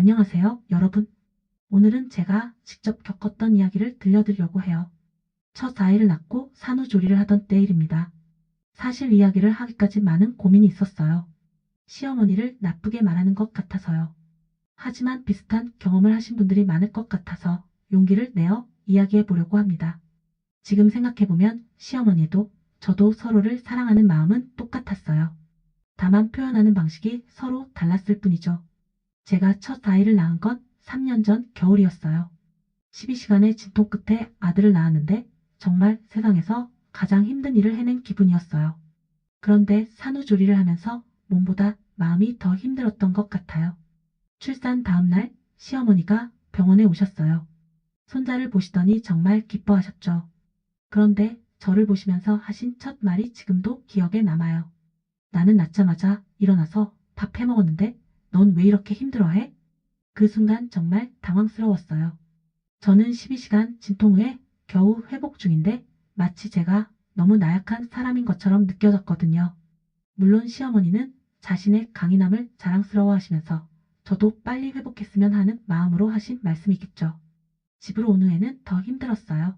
안녕하세요, 여러분. 오늘은 제가 직접 겪었던 이야기를 들려드리려고 해요. 첫 아이를 낳고 산후조리를 하던 때일입니다. 사실 이야기를 하기까지 많은 고민이 있었어요. 시어머니를 나쁘게 말하는 것 같아서요. 하지만 비슷한 경험을 하신 분들이 많을 것 같아서 용기를 내어 이야기해 보려고 합니다. 지금 생각해보면 시어머니도 저도 서로를 사랑하는 마음은 똑같았어요. 다만 표현하는 방식이 서로 달랐을 뿐이죠. 제가 첫 아이를 낳은 건 3년 전 겨울이었어요. 12시간의 진통 끝에 아들을 낳았는데 정말 세상에서 가장 힘든 일을 해낸 기분이었어요. 그런데 산후조리를 하면서 몸보다 마음이 더 힘들었던 것 같아요. 출산 다음 날 시어머니가 병원에 오셨어요. 손자를 보시더니 정말 기뻐하셨죠. 그런데 저를 보시면서 하신 첫 말이 지금도 기억에 남아요. 나는 낳자마자 일어나서 밥 해먹었는데 넌 왜 이렇게 힘들어해? 그 순간 정말 당황스러웠어요. 저는 12시간 진통 후에 겨우 회복 중인데 마치 제가 너무 나약한 사람인 것처럼 느껴졌거든요. 물론 시어머니는 자신의 강인함을 자랑스러워 하시면서 저도 빨리 회복했으면 하는 마음으로 하신 말씀이겠죠. 집으로 온 후에는 더 힘들었어요.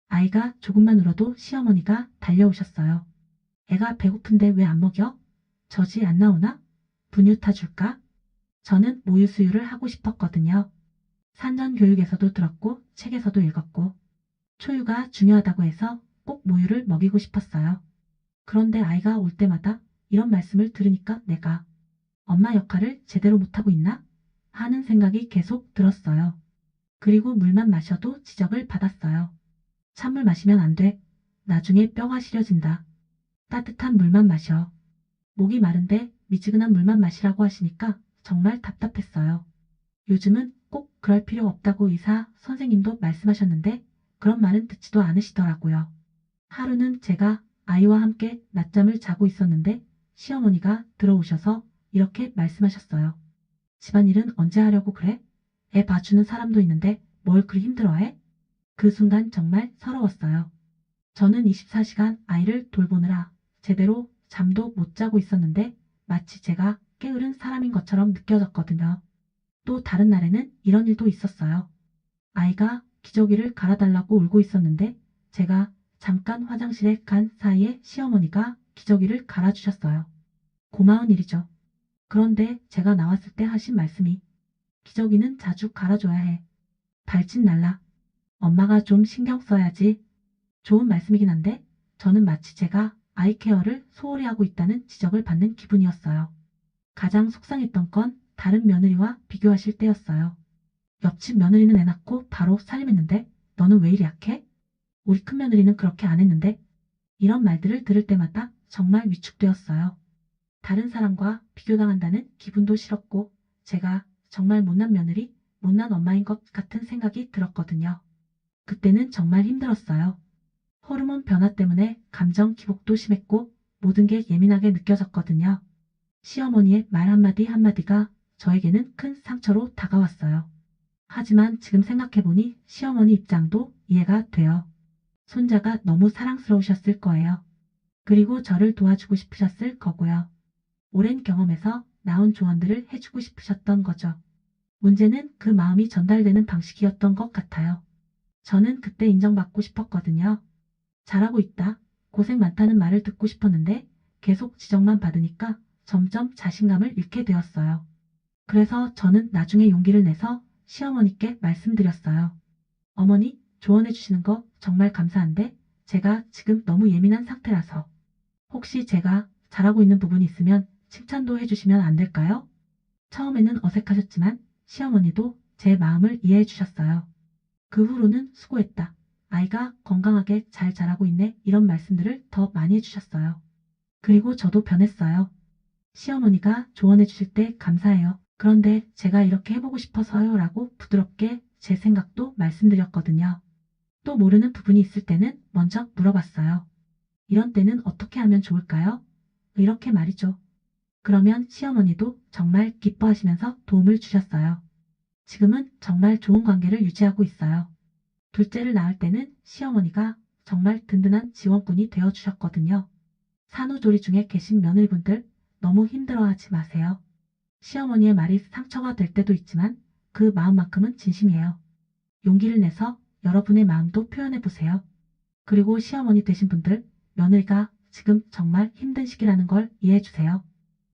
아이가 조금만 울어도 시어머니가 달려오셨어요. 애가 배고픈데 왜 안 먹여? 젖이 안 나오나? 분유 타줄까? 저는 모유 수유를 하고 싶었거든요. 산전 교육에서도 들었고 책에서도 읽었고 초유가 중요하다고 해서 꼭 모유를 먹이고 싶었어요. 그런데 아이가 올 때마다 이런 말씀을 들으니까 내가 엄마 역할을 제대로 못하고 있나? 하는 생각이 계속 들었어요. 그리고 물만 마셔도 지적을 받았어요. 찬물 마시면 안 돼. 나중에 뼈가 시려진다. 따뜻한 물만 마셔. 목이 마른데 미지근한 물만 마시라고 하시니까 정말 답답했어요. 요즘은 꼭 그럴 필요 없다고 의사 선생님도 말씀하셨는데 그런 말은 듣지도 않으시더라고요. 하루는 제가 아이와 함께 낮잠을 자고 있었는데 시어머니가 들어오셔서 이렇게 말씀하셨어요. 집안일은 언제 하려고 그래? 애 봐주는 사람도 있는데 뭘 그리 힘들어해? 그 순간 정말 서러웠어요. 저는 24시간 아이를 돌보느라 제대로 잠도 못 자고 있었는데 마치 제가 게으른 사람인 것처럼 느껴졌거든요. 또 다른 날에는 이런 일도 있었어요. 아이가 기저귀를 갈아달라고 울고 있었는데 제가 잠깐 화장실에 간 사이에 시어머니가 기저귀를 갈아주셨어요. 고마운 일이죠. 그런데 제가 나왔을 때 하신 말씀이 기저귀는 자주 갈아줘야 해. 발진 날라. 엄마가 좀 신경 써야지. 좋은 말씀이긴 한데 저는 마치 제가 아이 케어를 소홀히 하고 있다는 지적을 받는 기분이었어요. 가장 속상했던 건 다른 며느리와 비교하실 때였어요. 옆집 며느리는 애 낳고 바로 살림했는데 너는 왜 이리 약해? 우리 큰 며느리는 그렇게 안 했는데 이런 말들을 들을 때마다 정말 위축되었어요. 다른 사람과 비교당한다는 기분도 싫었고 제가 정말 못난 며느리, 못난 엄마인 것 같은 생각이 들었거든요. 그때는 정말 힘들었어요. 호르몬 변화 때문에 감정 기복도 심했고 모든 게 예민하게 느껴졌거든요. 시어머니의 말 한마디 한마디가 저에게는 큰 상처로 다가왔어요. 하지만 지금 생각해보니 시어머니 입장도 이해가 돼요. 손자가 너무 사랑스러우셨을 거예요. 그리고 저를 도와주고 싶으셨을 거고요. 오랜 경험에서 나온 조언들을 해주고 싶으셨던 거죠. 문제는 그 마음이 전달되는 방식이었던 것 같아요. 저는 그때 인정받고 싶었거든요. 잘하고 있다. 고생 많다는 말을 듣고 싶었는데 계속 지적만 받으니까 점점 자신감을 잃게 되었어요. 그래서 저는 나중에 용기를 내서 시어머니께 말씀드렸어요. 어머니, 조언해 주시는 거 정말 감사한데 제가 지금 너무 예민한 상태라서 혹시 제가 잘하고 있는 부분이 있으면 칭찬도 해주시면 안 될까요? 처음에는 어색하셨지만 시어머니도 제 마음을 이해해 주셨어요. 그 후로는 수고했다. 아이가 건강하게 잘 자라고 있네. 이런 말씀들을 더 많이 해주셨어요. 그리고 저도 변했어요. 시어머니가 조언해 주실 때 감사해요. 그런데 제가 이렇게 해보고 싶어서요 라고 부드럽게 제 생각도 말씀드렸거든요. 또 모르는 부분이 있을 때는 먼저 물어봤어요. 이런 때는 어떻게 하면 좋을까요? 이렇게 말이죠. 그러면 시어머니도 정말 기뻐하시면서 도움을 주셨어요. 지금은 정말 좋은 관계를 유지하고 있어요. 둘째를 낳을 때는 시어머니가 정말 든든한 지원꾼이 되어 주셨거든요. 산후조리 중에 계신 며느리분들 너무 힘들어하지 마세요. 시어머니의 말이 상처가 될 때도 있지만 그 마음만큼은 진심이에요. 용기를 내서 여러분의 마음도 표현해 보세요. 그리고 시어머니 되신 분들, 며느리가 지금 정말 힘든 시기라는 걸 이해해 주세요.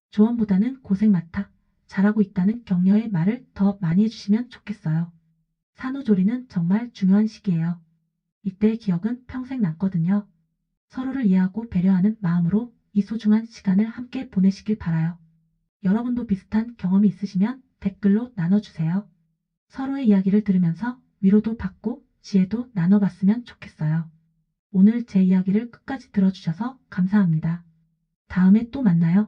조언보다는 고생 많다, 잘하고 있다는 격려의 말을 더 많이 해주시면 좋겠어요. 산후조리는 정말 중요한 시기예요. 이때의 기억은 평생 남거든요. 서로를 이해하고 배려하는 마음으로 이 소중한 시간을 함께 보내시길 바라요. 여러분도 비슷한 경험이 있으시면 댓글로 나눠주세요. 서로의 이야기를 들으면서 위로도 받고 지혜도 나눠봤으면 좋겠어요. 오늘 제 이야기를 끝까지 들어주셔서 감사합니다. 다음에 또 만나요.